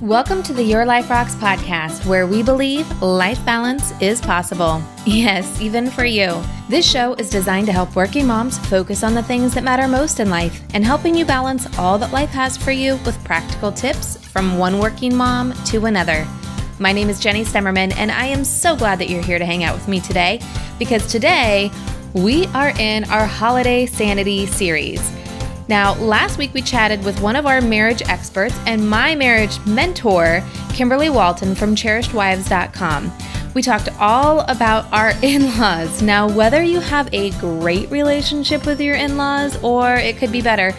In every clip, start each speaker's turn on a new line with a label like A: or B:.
A: Welcome to the Your Life Rocks podcast, where we believe life balance is possible. Yes, even for you. This show is designed to help working moms focus on the things that matter most in life and helping you balance all that life has for you with practical tips from one working mom to another. My name is Jenny Stemmerman, and I am so glad that you're here to hang out with me today, because today we are in our Holiday Sanity series. Now, last week we chatted with one of our marriage experts and my marriage mentor, Kimberly Walton from CherishedWives.com. We talked all about our in-laws. Now, whether you have a great relationship with your in-laws or it could be better,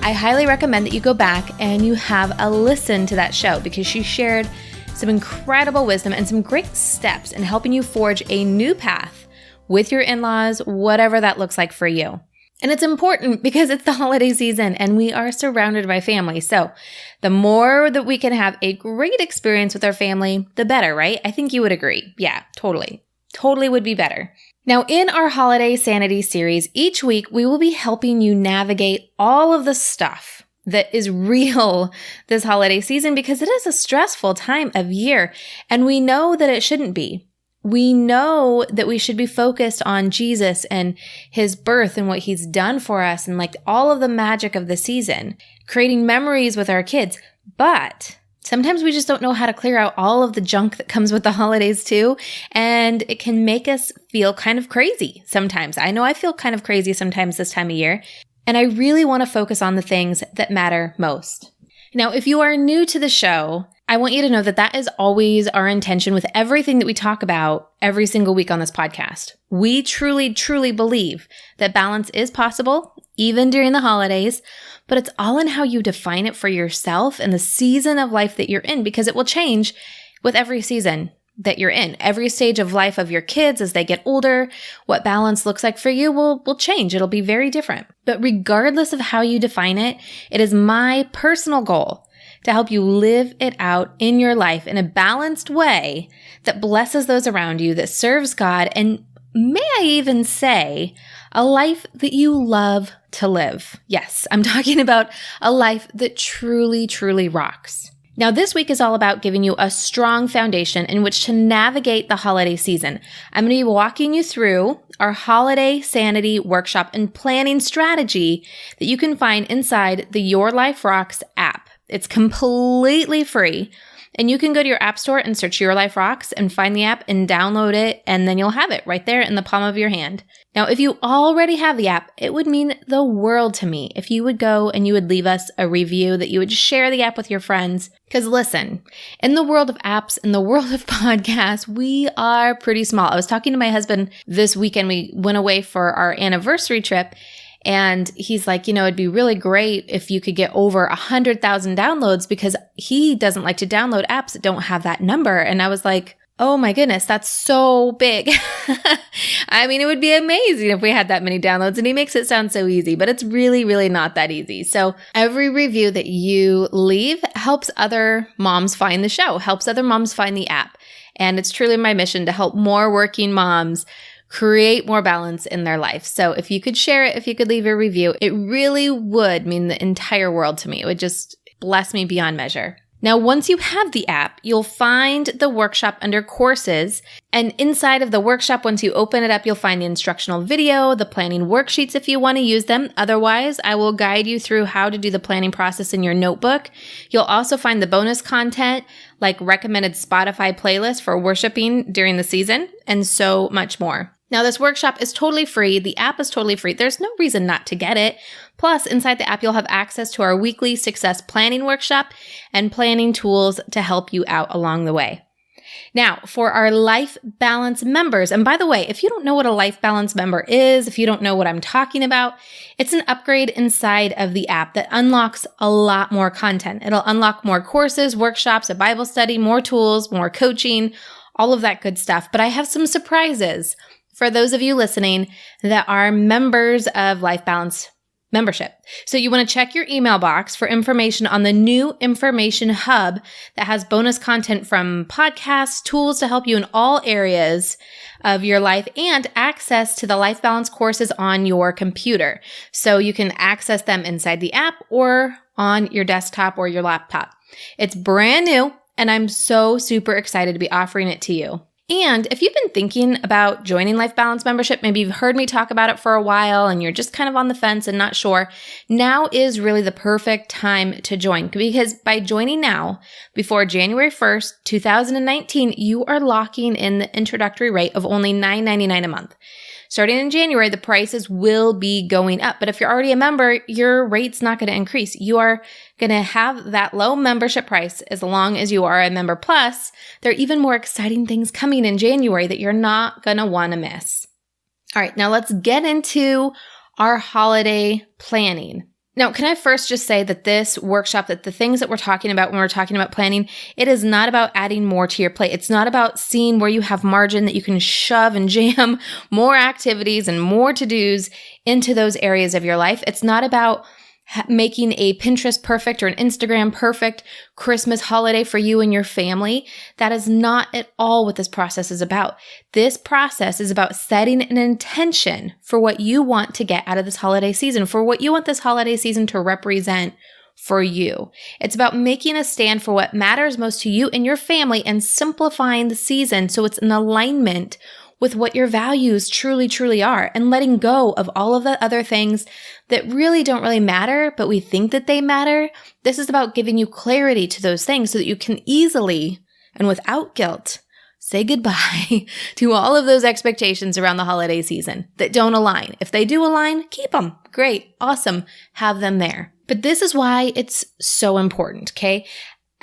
A: I highly recommend that you go back and you have a listen to that show, because she shared some incredible wisdom and some great steps in helping you forge a new path with your in-laws, whatever that looks like for you. And it's important because it's the holiday season and we are surrounded by family. So the more that we can have a great experience with our family, the better, right? I think you would agree. Yeah, totally. Totally would be better. Now, in our Holiday Sanity series, each week we will be helping you navigate all of the stuff that is real this holiday season, because it is a stressful time of year and we know that it shouldn't be. We know that we should be focused on Jesus and his birth and what he's done for us and like all of the magic of the season, creating memories with our kids. But sometimes we just don't know how to clear out all of the junk that comes with the holidays too. And it can make us feel kind of crazy sometimes. I know I feel kind of crazy sometimes this time of year. And I really want to focus on the things that matter most. Now, if you are new to the show, I want you to know that that is always our intention with everything that we talk about every single week on this podcast. We truly, truly believe that balance is possible, even during the holidays, but it's all in how you define it for yourself and the season of life that you're in, because it will change with every season that you're in. Every stage of life of your kids as they get older, what balance looks like for you will change. It'll be very different. But regardless of how you define it, it is my personal goal to help you live it out in your life in a balanced way that blesses those around you, that serves God, and may I even say, a life that you love to live. Yes, I'm talking about a life that truly, truly rocks. Now, this week is all about giving you a strong foundation in which to navigate the holiday season. I'm going to be walking you through our Holiday Sanity workshop and planning strategy that you can find inside the Your Life Rocks app. It's completely free, and you can go to your app store and search Your Life Rocks and find the app and download it, and then you'll have it right there in the palm of your hand. Now, if you already have the app, it would mean the world to me if you would go and you would leave us a review, that you would share the app with your friends. Because listen, in the world of apps, in the world of podcasts, we are pretty small. I was talking to my husband this weekend. We went away for our anniversary trip. And he's like, it'd be really great if you could get over 100,000 downloads, because he doesn't like to download apps that don't have that number. And I was like, oh my goodness, that's so big. I mean, it would be amazing if we had that many downloads. And he makes it sound so easy, but it's really, really not that easy. So every review that you leave helps other moms find the show, helps other moms find the app. And it's truly my mission to help more working moms create more balance in their life. So if you could share it, if you could leave a review, it really would mean the entire world to me. It would just bless me beyond measure. Now, once you have the app, you'll find the workshop under courses. And inside of the workshop, once you open it up, you'll find the instructional video, the planning worksheets if you want to use them. Otherwise, I will guide you through how to do the planning process in your notebook. You'll also find the bonus content, like recommended Spotify playlists for worshiping during the season, and so much more. Now, this workshop is totally free. The app is totally free. There's no reason not to get it. Plus, inside the app, you'll have access to our weekly success planning workshop and planning tools to help you out along the way. Now, for our Life Balance members, and by the way, if you don't know what a Life Balance member is, if you don't know what I'm talking about, it's an upgrade inside of the app that unlocks a lot more content. It'll unlock more courses, workshops, a Bible study, more tools, more coaching, all of that good stuff. But I have some surprises for those of you listening that are members of Life Balance membership. So you want to check your email box for information on the new information hub that has bonus content from podcasts, tools to help you in all areas of your life, and access to the life balance courses on your computer. So you can access them inside the app or on your desktop or your laptop. It's brand new, and I'm so super excited to be offering it to you. And if you've been thinking about joining Life Balance membership, maybe you've heard me talk about it for a while and you're just kind of on the fence and not sure, now is really the perfect time to join, because by joining now, before January 1st, 2019, you are locking in the introductory rate of only $9.99 a month. Starting in January, the prices will be going up. But if you're already a member, your rate's not going to increase. You are going to have that low membership price as long as you are a member. Plus, there are even more exciting things coming in January that you're not going to want to miss. All right, now let's get into our holiday planning. Now, can I first just say that this workshop, that the things that we're talking about when we're talking about planning, it is not about adding more to your plate. It's not about seeing where you have margin that you can shove and jam more activities and more to-dos into those areas of your life. It's not about making a Pinterest perfect or an Instagram perfect Christmas holiday for you and your family. That is not at all what this process is about. This process is about setting an intention for what you want to get out of this holiday season, for what you want this holiday season to represent for you. It's about making a stand for what matters most to you and your family and simplifying the season so it's in alignment with what your values truly, truly are, and letting go of all of the other things that really don't really matter, but we think that they matter. This is about giving you clarity to those things so that you can easily and without guilt say goodbye to all of those expectations around the holiday season that don't align. If they do align, keep them. Great, awesome, have them there. But this is why it's so important, okay?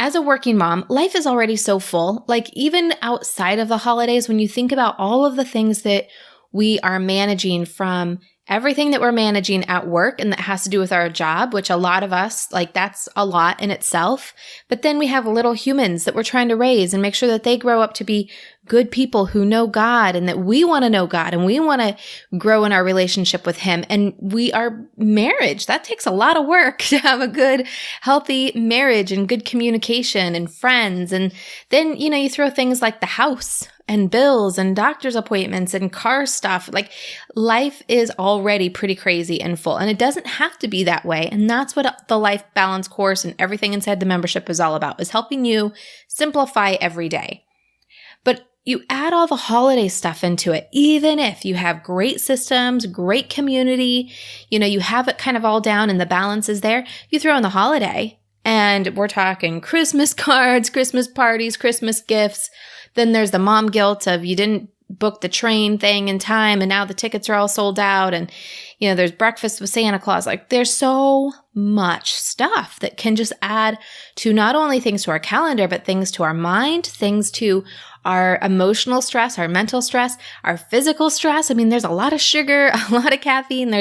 A: As a working mom, life is already so full. Like even outside of the holidays, when you think about all of the things that we are managing, from everything that we're managing at work and that has to do with our job, which a lot of us, like that's a lot in itself. But then we have little humans that we're trying to raise and make sure that they grow up to be good people who know God, and that we want to know God and we want to grow in our relationship with Him. And our marriage, that takes a lot of work to have a good, healthy marriage and good communication and friends. And then, you throw things like the house and bills and doctor's appointments and car stuff. Like life is already pretty crazy and full, and it doesn't have to be that way. And that's what the Life Balance course and everything inside the membership is all about, is helping you simplify every day. But you add all the holiday stuff into it, even if you have great systems, great community, you have it kind of all down and the balance is there. You throw in the holiday and we're talking Christmas cards, Christmas parties, Christmas gifts. Then there's the mom guilt of you didn't book the train thing in time and now the tickets are all sold out. And, there's breakfast with Santa Claus. Like there's so much stuff that can just add to not only things to our calendar, but things to our mind, things to our emotional stress, our mental stress, our physical stress. I mean, there's a lot of sugar, a lot of caffeine.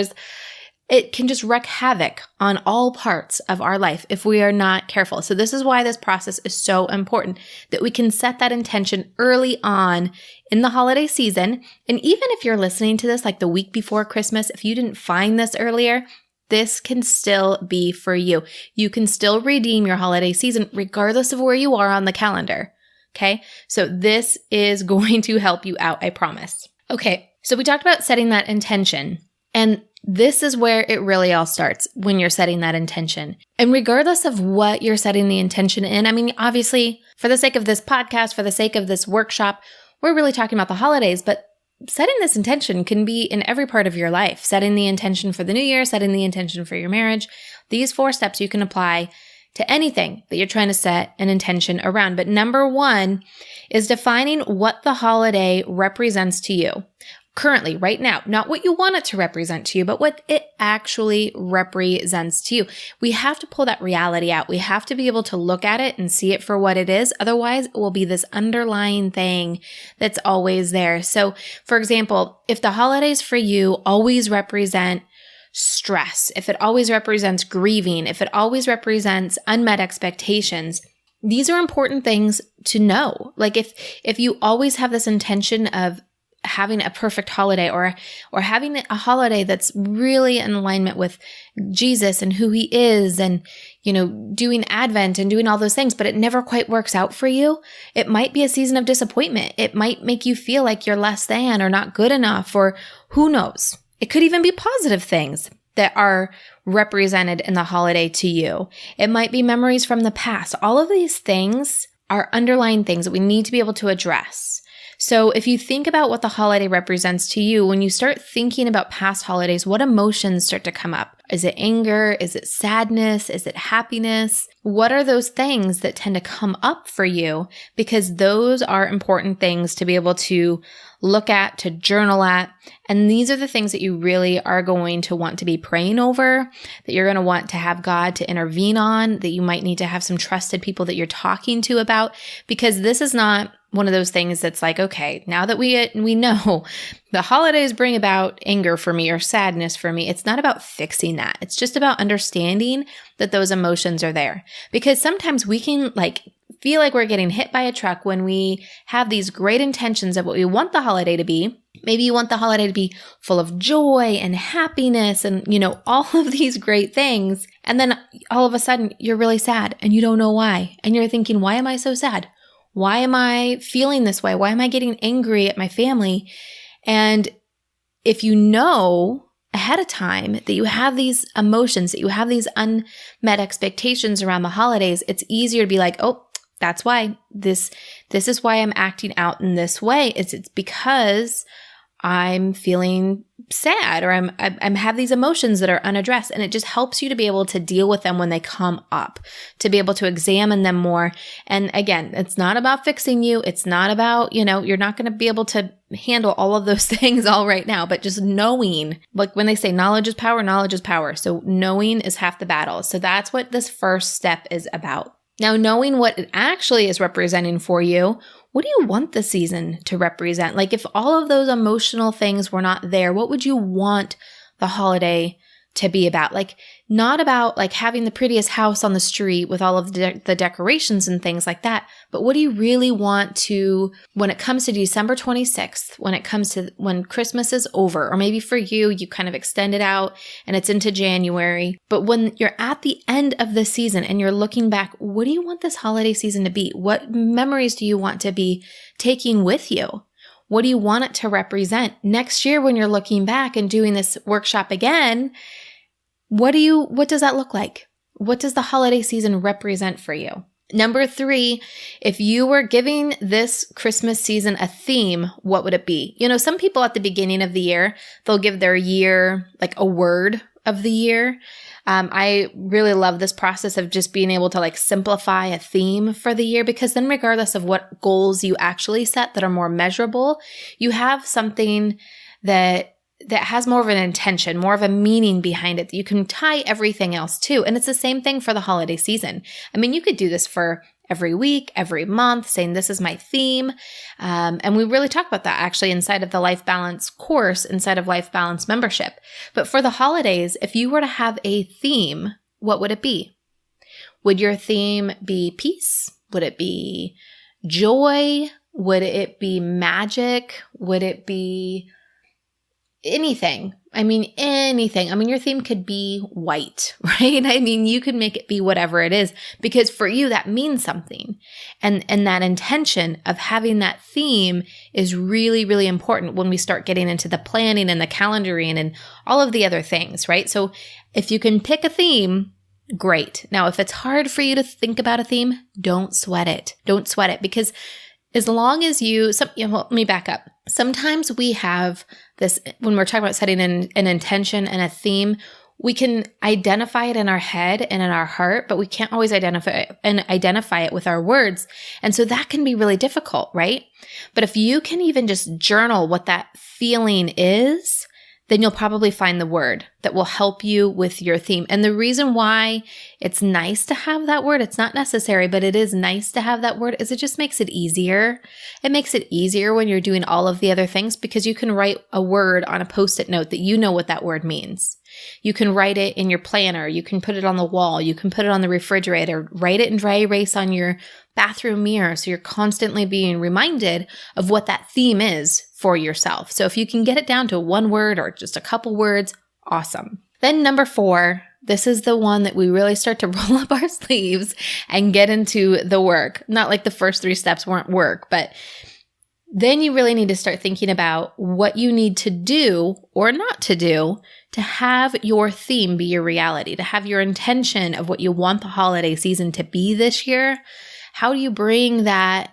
A: It can just wreak havoc on all parts of our life if we are not careful. So this is why this process is so important, that we can set that intention early on in the holiday season. And even if you're listening to this like the week before Christmas, if you didn't find this earlier, this can still be for you. You can still redeem your holiday season regardless of where you are on the calendar. Okay, so this is going to help you out, I promise. Okay, so we talked about setting that intention, and this is where it really all starts, when you're setting that intention. And regardless of what you're setting the intention in, I mean, obviously, for the sake of this podcast, for the sake of this workshop, we're really talking about the holidays, but setting this intention can be in every part of your life. Setting the intention for the new year, setting the intention for your marriage. These 4 steps you can apply to anything that you're trying to set an intention around. But number 1 is defining what the holiday represents to you. Currently, right now, not what you want it to represent to you, but what it actually represents to you. We have to pull that reality out. We have to be able to look at it and see it for what it is. Otherwise, it will be this underlying thing that's always there. So, for example, if the holidays for you always represent stress, if it always represents grieving, if it always represents unmet expectations, these are important things to know. Like if you always have this intention of having a perfect holiday or having a holiday that's really in alignment with Jesus and who he is and, doing Advent and doing all those things, but it never quite works out for you, it might be a season of disappointment. It might make you feel like you're less than or not good enough, or who knows? It could even be positive things that are represented in the holiday to you. It might be memories from the past. All of these things are underlying things that we need to be able to address. So if you think about what the holiday represents to you, when you start thinking about past holidays, what emotions start to come up? Is it anger? Is it sadness? Is it happiness? What are those things that tend to come up for you? Because those are important things to be able to look at, to journal at. And these are the things that you really are going to want to be praying over, that you're going to want to have God to intervene on, that you might need to have some trusted people that you're talking to about, because this is not one of those things that's like, okay, now that we know the holidays bring about anger for me or sadness for me, it's not about fixing that. It's just about understanding that those emotions are there. Because sometimes we can feel like we're getting hit by a truck when we have these great intentions of what we want the holiday to be. Maybe you want the holiday to be full of joy and happiness and, all of these great things. And then all of a sudden you're really sad and you don't know why. And you're thinking, why am I so sad? Why am I feeling this way? Why am I getting angry at my family? And if you know ahead of time that you have these emotions, that you have these unmet expectations around the holidays, it's easier to be like, oh, that's why this is why I'm acting out in this way. It's because I'm feeling sad or I'm have these emotions that are unaddressed, and it just helps you to be able to deal with them when they come up, to be able to examine them more. And again, it's not about fixing you. It's not about, you're not going to be able to handle all of those things all right now, but just knowing, like when they say knowledge is power, knowledge is power. So knowing is half the battle. So that's what this first step is about. Now, knowing what it actually is representing for you, what do you want the season to represent? Like if all of those emotional things were not there, what would you want the holiday to be about? Like not about like having the prettiest house on the street with all of the decorations and things like that, but what do you really want to, when it comes to December 26th, when it comes to when Christmas is over, or maybe for you, you kind of extend it out and it's into January, but when you're at the end of the season and you're looking back, what do you want this holiday season to be? What memories do you want to be taking with you? What do you want it to represent? Next year, when you're looking back and doing this workshop again, what does that look like? What does the holiday season represent for you? Number 3, if you were giving this Christmas season a theme, what would it be? Some people at the beginning of the year, they'll give their year like a word of the year. I really love this process of just being able to like simplify a theme for the year, because then regardless of what goals you actually set that are more measurable, you have something that has more of an intention, more of a meaning behind it that you can tie everything else to. And it's the same thing for the holiday season. I mean, you could do this for every week, every month, saying this is my theme. And we really talk about that actually inside of the Life Balance course, inside of Life Balance membership. But for the holidays, if you were to have a theme, what would it be? Would your theme be peace? Would it be joy? Would it be magic? Would it be anything? Anything. Your theme could be white, right? You could make it be whatever it is, because for you, that means something. And that intention of having that theme is really, really important when we start getting into the planning and the calendaring and all of the other things, right? So if you can pick a theme, great. Now, if it's hard for you to think about a theme, don't sweat it. Don't sweat it, because as long as let me back up. Sometimes we have this, when we're talking about setting an intention and a theme, we can identify it in our head and in our heart, but we can't always identify it with our words. And so that can be really difficult, right? But if you can even just journal what that feeling is, then you'll probably find the word that will help you with your theme. And the reason why it's nice to have that word, it's not necessary, but it is nice to have that word, is it just makes it easier. It makes it easier when you're doing all of the other things, because you can write a word on a Post-it note that you know what that word means. You can write it in your planner. You can put it on the wall. You can put it on the refrigerator. Write it in dry erase on your bathroom mirror so you're constantly being reminded of what that theme is for yourself. So if you can get it down to one word or just a couple words, awesome. Then number 4, this is the one that we really start to roll up our sleeves and get into the work. Not like the first 3 steps weren't work, but then you really need to start thinking about what you need to do or not to do to have your theme be your reality, to have your intention of what you want the holiday season to be this year. How do you bring that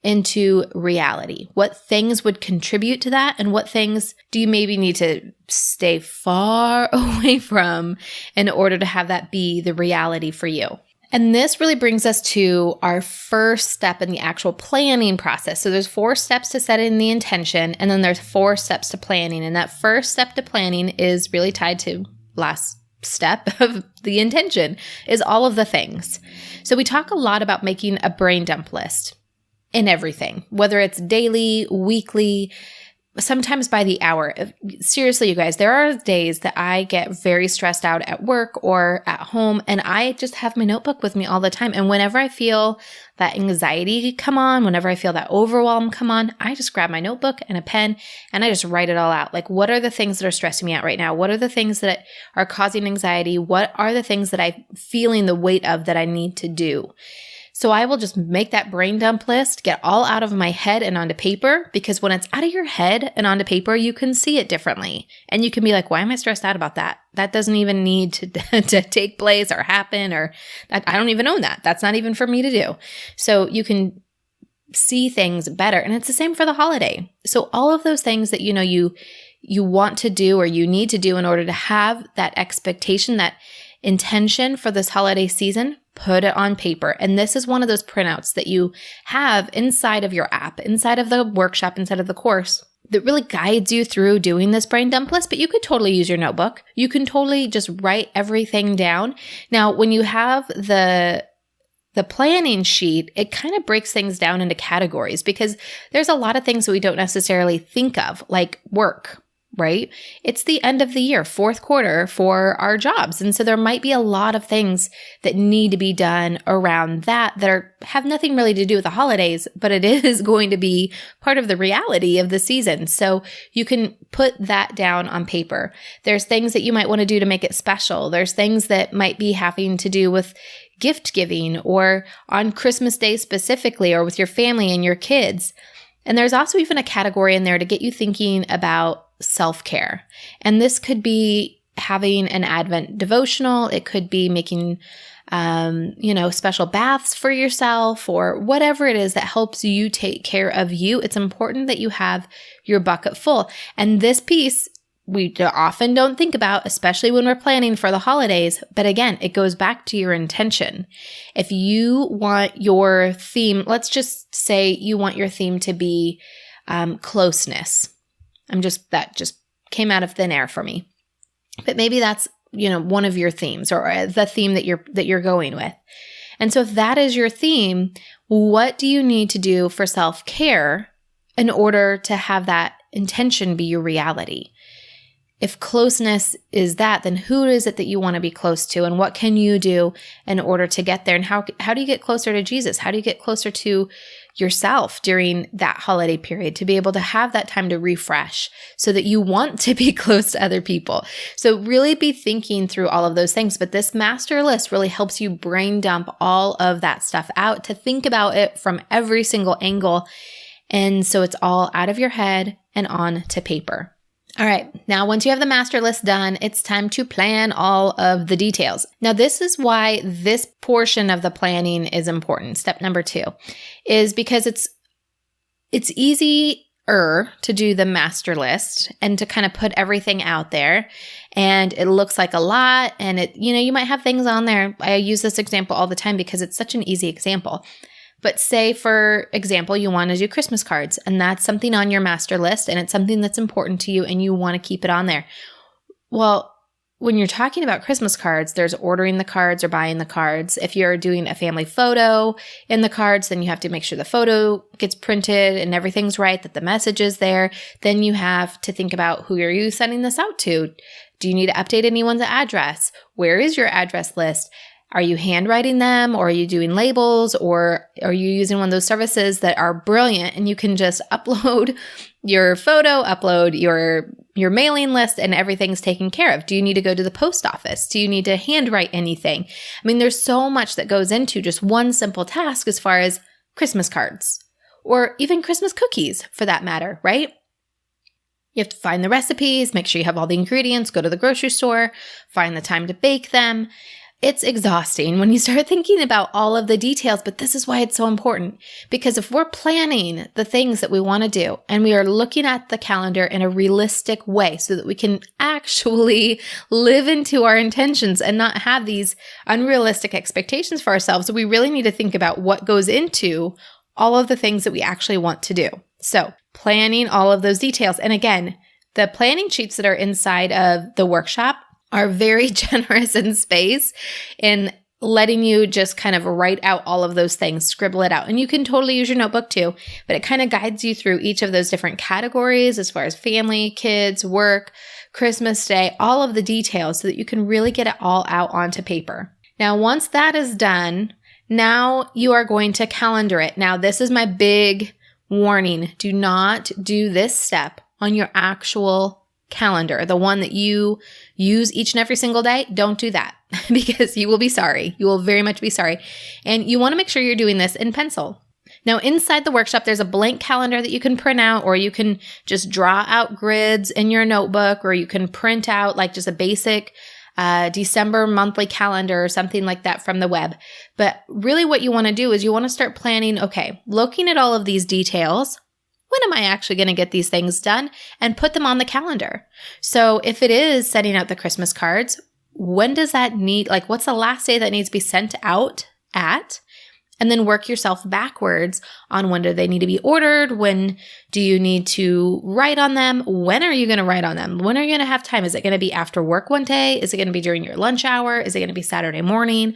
A: into reality? What things would contribute to that, and what things do you maybe need to stay far away from in order to have that be the reality for you? And this really brings us to our first step in the actual planning process. So there's 4 steps to setting the intention, and then there's 4 steps to planning. And that first step to planning is really tied to last step of the intention, is all of the things. So we talk a lot about making a brain dump list in everything, whether it's daily, weekly, sometimes by the hour. Seriously, you guys, there are days that I get very stressed out at work or at home, and I just have my notebook with me all the time. And whenever I feel that anxiety come on, whenever I feel that overwhelm come on, I just grab my notebook and a pen and I just write it all out. Like, what are the things that are stressing me out right now? What are the things that are causing anxiety? What are the things that I'm feeling the weight of that I need to do? So I will just make that brain dump list, get all out of my head and onto paper, because when it's out of your head and onto paper, you can see it differently. And you can be like, why am I stressed out about that? That doesn't even need to take place or happen, or that, I don't even own that. That's not even for me to do. So you can see things better. And it's the same for the holiday. So all of those things that you want to do or you need to do in order to have that expectation, that intention for this holiday season, put it on paper. And this is one of those printouts that you have inside of your app, inside of the workshop, inside of the course, that really guides you through doing this brain dump list. But you could totally use your notebook. You can totally just write everything down. Now, when you have the planning sheet, it kind of breaks things down into categories, because there's a lot of things that we don't necessarily think of, like work, right? It's the end of the year, 4th quarter for our jobs. And so there might be a lot of things that need to be done around that have nothing really to do with the holidays, but it is going to be part of the reality of the season. So you can put that down on paper. There's things that you might want to do to make it special. There's things that might be having to do with gift giving, or on Christmas Day specifically, or with your family and your kids. And there's also even a category in there to get you thinking about self-care. And this could be having an Advent devotional. It could be making, special baths for yourself, or whatever it is that helps you take care of you. It's important that you have your bucket full. And this piece we often don't think about, especially when we're planning for the holidays. But again, it goes back to your intention. If you want your theme, let's just say you want your theme to be closeness. That just came out of thin air for me. But maybe that's, one of your themes, or the theme that you're going with. And so if that is your theme, what do you need to do for self-care in order to have that intention be your reality? If closeness is that, then who is it that you want to be close to, and what can you do in order to get there? And how do you get closer to Jesus? How do you get closer to yourself during that holiday period, to be able to have that time to refresh so that you want to be close to other people? So really be thinking through all of those things. But this master list really helps you brain dump all of that stuff out, to think about it from every single angle. And so it's all out of your head and on to paper. All right, now once you have the master list done, it's time to plan all of the details. Now, this is why this portion of the planning is important. Step number 2 is because it's easier to do the master list and to kind of put everything out there, and it looks like a lot, and you might have things on there. I use this example all the time because it's such an easy example. But say, for example, you want to do Christmas cards, and that's something on your master list, and it's something that's important to you, and you want to keep it on there. Well, when you're talking about Christmas cards, there's ordering the cards or buying the cards. If you're doing a family photo in the cards, then you have to make sure the photo gets printed and everything's right, that the message is there. Then you have to think about, who are you sending this out to? Do you need to update anyone's address? Where is your address list? Are you handwriting them, or are you doing labels, or are you using one of those services that are brilliant and you can just upload your photo, upload your mailing list, and everything's taken care of? Do you need to go to the post office? Do you need to handwrite anything? I mean, there's so much that goes into just one simple task as far as Christmas cards or even Christmas cookies for that matter, right? You have to find the recipes, make sure you have all the ingredients, go to the grocery store, find the time to bake them. It's exhausting when you start thinking about all of the details, but this is why it's so important. Because if we're planning the things that we want to do and we are looking at the calendar in a realistic way so that we can actually live into our intentions and not have these unrealistic expectations for ourselves, we really need to think about what goes into all of the things that we actually want to do. So planning all of those details. And again, the planning sheets that are inside of the workshop are very generous in space in letting you just kind of write out all of those things, scribble it out. And you can totally use your notebook too, but it kind of guides you through each of those different categories as far as family, kids, work, Christmas Day, all of the details so that you can really get it all out onto paper. Now, once that is done, now you are going to calendar it. Now, this is my big warning. Do not do this step on your actual calendar, the one that you use each and every single day. Don't do that because you will be sorry. You will very much be sorry. And you want to make sure you're doing this in pencil. Now, inside the workshop, there's a blank calendar that you can print out, or you can just draw out grids in your notebook, or you can print out like just a basic December monthly calendar or something like that from the web. But really what you want to do is you want to start planning, okay, looking at all of these details, when am I actually going to get these things done, and put them on the calendar? So if it is setting out the Christmas cards, when does that need, like what's the last day that needs to be sent out at? And then work yourself backwards on when do they need to be ordered? When do you need to write on them? When are you going to write on them? When are you going to have time? Is it going to be after work one day? Is it going to be during your lunch hour? Is it going to be Saturday morning?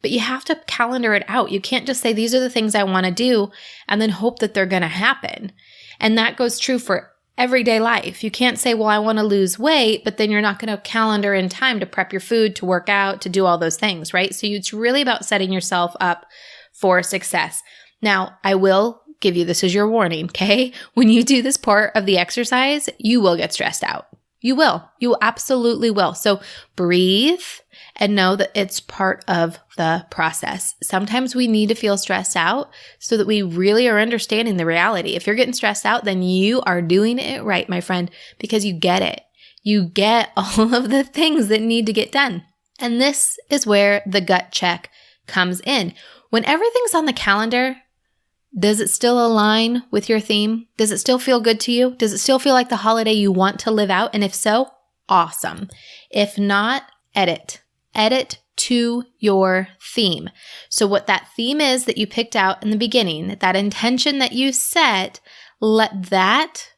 A: But you have to calendar it out. You can't just say, these are the things I want to do, and then hope that they're going to happen. And that goes true for everyday life. You can't say, well, I want to lose weight, but then you're not going to calendar in time to prep your food, to work out, to do all those things, right? So it's really about setting yourself up for success. Now, I will give you, this is your warning, okay? When you do this part of the exercise, you will get stressed out. You will. You absolutely will. So breathe and know that it's part of the process. Sometimes we need to feel stressed out so that we really are understanding the reality. If you're getting stressed out, then you are doing it right, my friend, because you get it. You get all of the things that need to get done. And this is where the gut check comes in. When everything's on the calendar, does it still align with your theme? Does it still feel good to you? Does it still feel like the holiday you want to live out? And if so, awesome. If not, edit. Edit to your theme. So what that theme is that you picked out in the beginning, that intention that you set, let that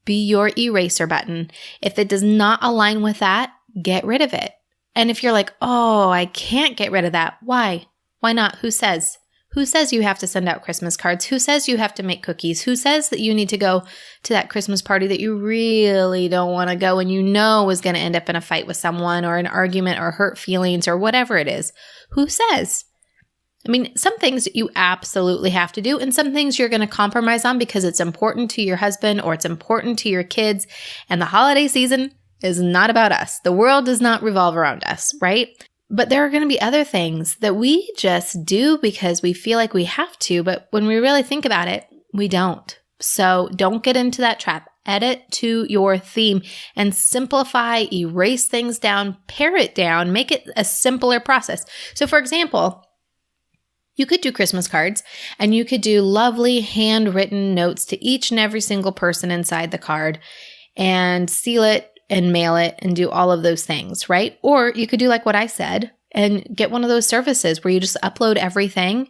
A: be your eraser button. If it does not align with that, get rid of it. And if you're like, oh, I can't get rid of that, why? Why not? Who says? Who says you have to send out Christmas cards? Who says you have to make cookies? Who says that you need to go to that Christmas party that you really don't want to go and you know is going to end up in a fight with someone or an argument or hurt feelings or whatever it is? Who says? I mean, some things you absolutely have to do and some things you're going to compromise on because it's important to your husband or it's important to your kids. And the holiday season is not about us. The world does not revolve around us, right? But there are going to be other things that we just do because we feel like we have to, but when we really think about it, we don't. So don't get into that trap. Edit to your theme and simplify, erase things down, pare it down, make it a simpler process. So for example, you could do Christmas cards and you could do lovely handwritten notes to each and every single person inside the card and seal it and mail it and do all of those things, right? Or you could do like what I said and get one of those services where you just upload everything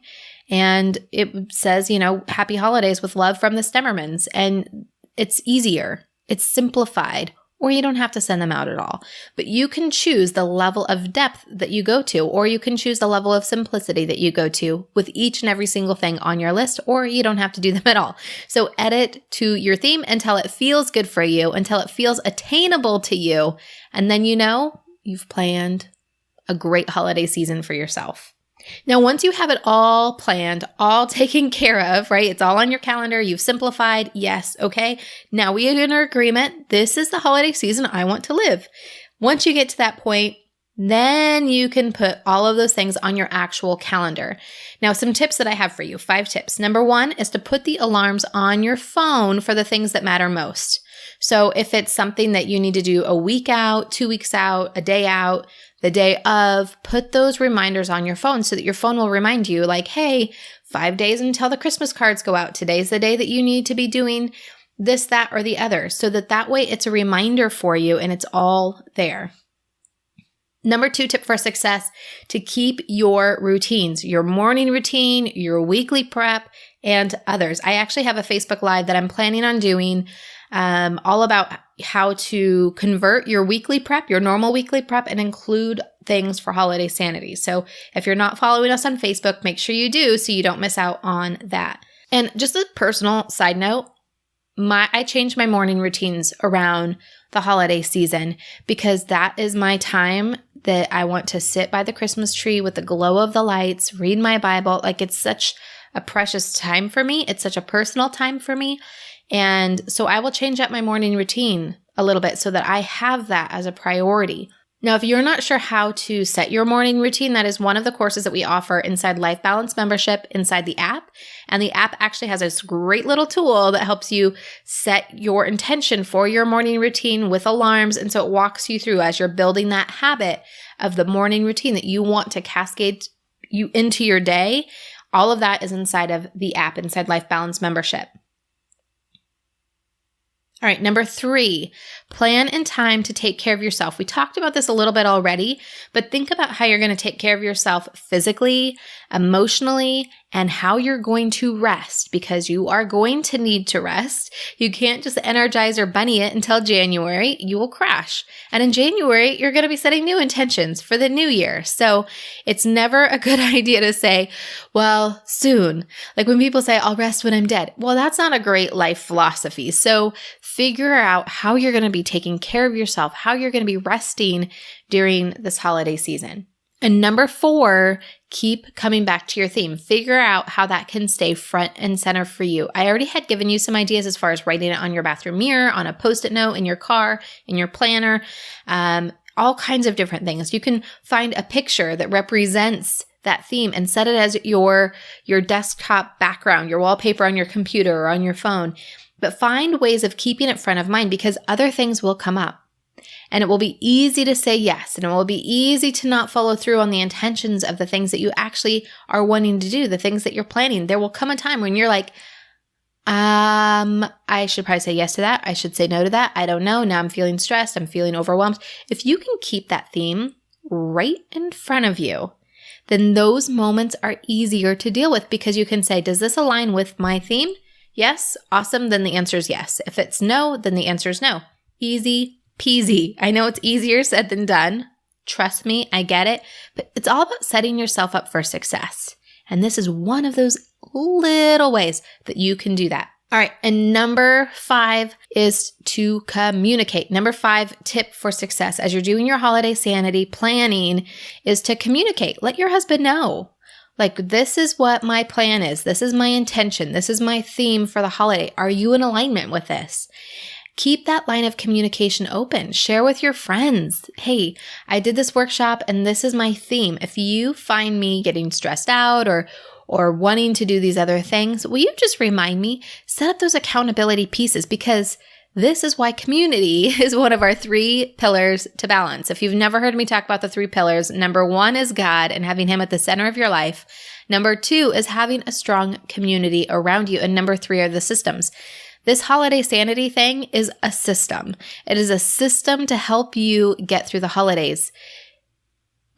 A: and it says, you know, happy holidays with love from the Stemmermans. And it's easier. It's simplified. or you don't have to send them out at all. But you can choose the level of depth that you go to, or you can choose the level of simplicity that you go to with each and every single thing on your list, or you don't have to do them at all. So edit to your theme until it feels good for you, until it feels attainable to you. And then you've planned a great holiday season for yourself. Now, once you have it all planned, all taken care of, right? It's all on your calendar. You've simplified. Yes. Okay. Now we are in agreement. This is the holiday season I want to live. Once you get to that point, then you can put all of those things on your actual calendar. Now, some tips that I have for you, 5 tips. Number 1 is to put the alarms on your phone for the things that matter most. So if it's something that you need to do a week out, 2 weeks out, a day out, the day of, put those reminders on your phone so that your phone will remind you like, hey, 5 days until the Christmas cards go out. Today's the day that you need to be doing this, that, or the other. So that way it's a reminder for you and it's all there. Number 2 tip for success, to keep your routines, your morning routine, your weekly prep, and others. I actually have a Facebook Live that I'm planning on doing all about how to convert your weekly prep, your normal weekly prep, and include things for Holiday Sanity. So if you're not following us on Facebook, make sure you do so you don't miss out on that. And just a personal side note, I change my morning routines around the holiday season because that is my time that I want to sit by the Christmas tree with the glow of the lights, read my Bible. Like, it's such a precious time for me. It's such a personal time for me. And so I will change up my morning routine a little bit so that I have that as a priority. Now, if you're not sure how to set your morning routine, that is one of the courses that we offer inside Life Balance membership inside the app. And the app actually has this great little tool that helps you set your intention for your morning routine with alarms. And so it walks you through as you're building that habit of the morning routine that you want to cascade you into your day. All of that is inside of the app, inside Life Balance membership. All right, number 3, plan in time to take care of yourself. We talked about this a little bit already, but think about how you're going to take care of yourself physically, emotionally, and how you're going to rest, because you are going to need to rest. You can't just energize or bunny it until January. You will crash. And in January, you're going to be setting new intentions for the new year. So it's never a good idea to say, well, soon. Like when people say, I'll rest when I'm dead. Well, that's not a great life philosophy. So figure out how you're going to be taking care of yourself, how you're going to be resting during this holiday season. And number 4, keep coming back to your theme. Figure out how that can stay front and center for you. I already had given you some ideas as far as writing it on your bathroom mirror, on a Post-it note, in your car, in your planner, all kinds of different things. You can find a picture that represents that theme and set it as your desktop background, your wallpaper on your computer or on your phone. But find ways of keeping it front of mind, because other things will come up. And it will be easy to say yes, and it will be easy to not follow through on the intentions of the things that you actually are wanting to do, the things that you're planning. There will come a time when you're like, I should probably say yes to that. I should say no to that. I don't know. Now I'm feeling stressed. I'm feeling overwhelmed. If you can keep that theme right in front of you, then those moments are easier to deal with, because you can say, does this align with my theme? Yes. Awesome. Then the answer is yes. If it's no, then the answer is no. Easy peasy. I know it's easier said than done. Trust me, I get it. But it's all about setting yourself up for success. And this is one of those little ways that you can do that. All right. And number 5 is to communicate. Number 5 tip for success as you're doing your holiday sanity planning is to communicate. Let your husband know. Like, this is what my plan is. This is my intention. This is my theme for the holiday. Are you in alignment with this? Keep that line of communication open. Share with your friends. Hey, I did this workshop and this is my theme. If you find me getting stressed out or wanting to do these other things, will you just remind me? Set up those accountability pieces, because this is why community is one of our 3 pillars to balance. If you've never heard me talk about the 3 pillars, number 1 is God and having Him at the center of your life. Number 2 is having a strong community around you. And number 3 are the systems. This holiday sanity thing is a system. It is a system to help you get through the holidays.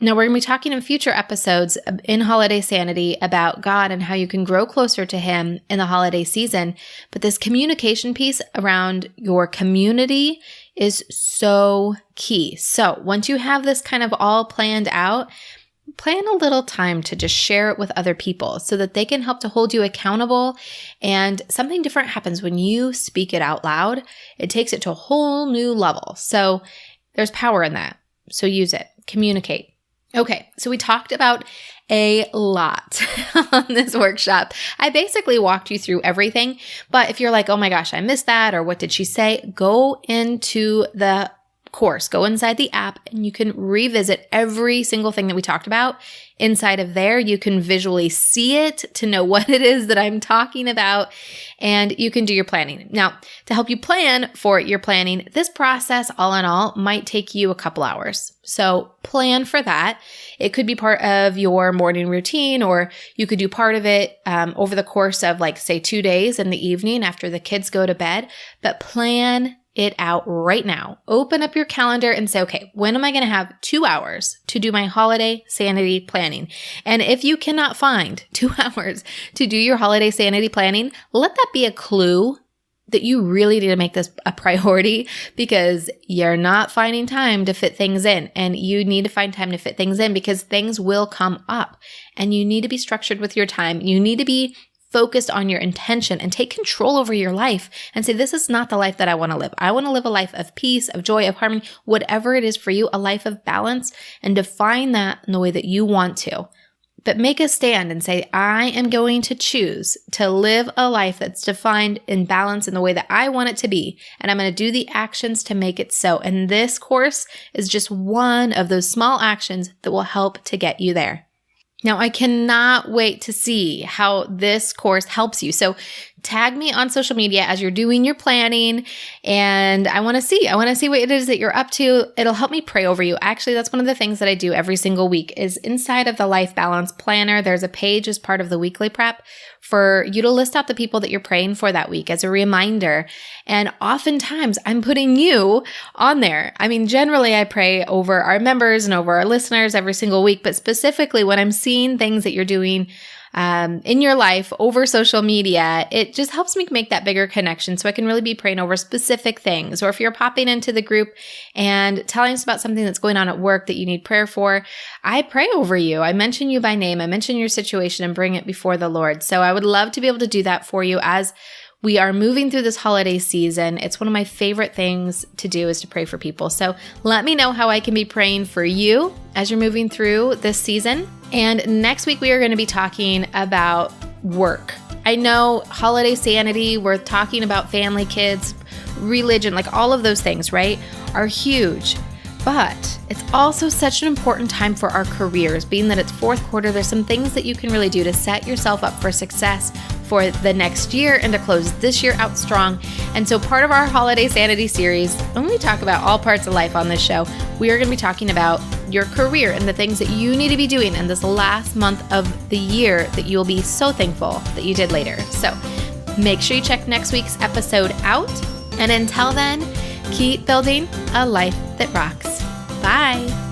A: Now, we're going to be talking in future episodes in Holiday Sanity about God and how you can grow closer to Him in the holiday season. But this communication piece around your community is so key. So once you have this kind of all planned out, plan a little time to just share it with other people so that they can help to hold you accountable. And something different happens when you speak it out loud. It takes it to a whole new level. So there's power in that. So use it. Communicate. Okay, so we talked about a lot on this workshop. I basically walked you through everything, but if you're like, oh my gosh, I missed that, or what did she say? Go into the course, go inside the app, and you can revisit every single thing that we talked about. Inside of there, you can visually see it to know what it is that I'm talking about, and you can do your planning. Now, to help you plan for your planning, this process, all in all, might take you a couple hours. So plan for that. It could be part of your morning routine, or you could do part of it over the course of, like, say, 2 days in the evening after the kids go to bed, but plan it out right now. Open up your calendar and say, okay, when am I going to have 2 hours to do my holiday sanity planning? And if you cannot find 2 hours to do your holiday sanity planning, let that be a clue that you really need to make this a priority, because you're not finding time to fit things in, and you need to find time to fit things in because things will come up, and you need to be structured with your time. You need to be focused on your intention and take control over your life and say, this is not the life that I want to live. I want to live a life of peace, of joy, of harmony, whatever it is for you, a life of balance, and define that in the way that you want to. But make a stand and say, I am going to choose to live a life that's defined in balance in the way that I want it to be. And I'm going to do the actions to make it so. And this course is just one of those small actions that will help to get you there. Now, I cannot wait to see how this course helps you. So tag me on social media as you're doing your planning, and I want to see what it is that you're up to. It'll help me pray over you. Actually, that's one of the things that I do every single week is inside of the Life Balance Planner, there's a page as part of the weekly prep for you to list out the people that you're praying for that week as a reminder. And oftentimes I'm putting you on there. I mean, generally I pray over our members and over our listeners every single week, but specifically when I'm seeing things that you're doing in your life over social media, it just helps me make that bigger connection so I can really be praying over specific things. Or if you're popping into the group and telling us about something that's going on at work that you need prayer for, I pray over you. I mention you by name. I mention your situation and bring it before the Lord. So I would love to be able to do that for you as we are moving through this holiday season. It's one of my favorite things to do is to pray for people. So let me know how I can be praying for you as you're moving through this season. And next week, we are going to be talking about work. I know holiday sanity, we're talking about family, kids, religion, like all of those things, right, are huge. But it's also such an important time for our careers, being that it's fourth quarter. There's some things that you can really do to set yourself up for success for the next year and to close this year out strong. And so part of our Holiday Sanity series, when we talk about all parts of life on this show, we are going to be talking about your career and the things that you need to be doing in this last month of the year that you'll be so thankful that you did later. So make sure you check next week's episode out. And until then, keep building a life that rocks. Bye.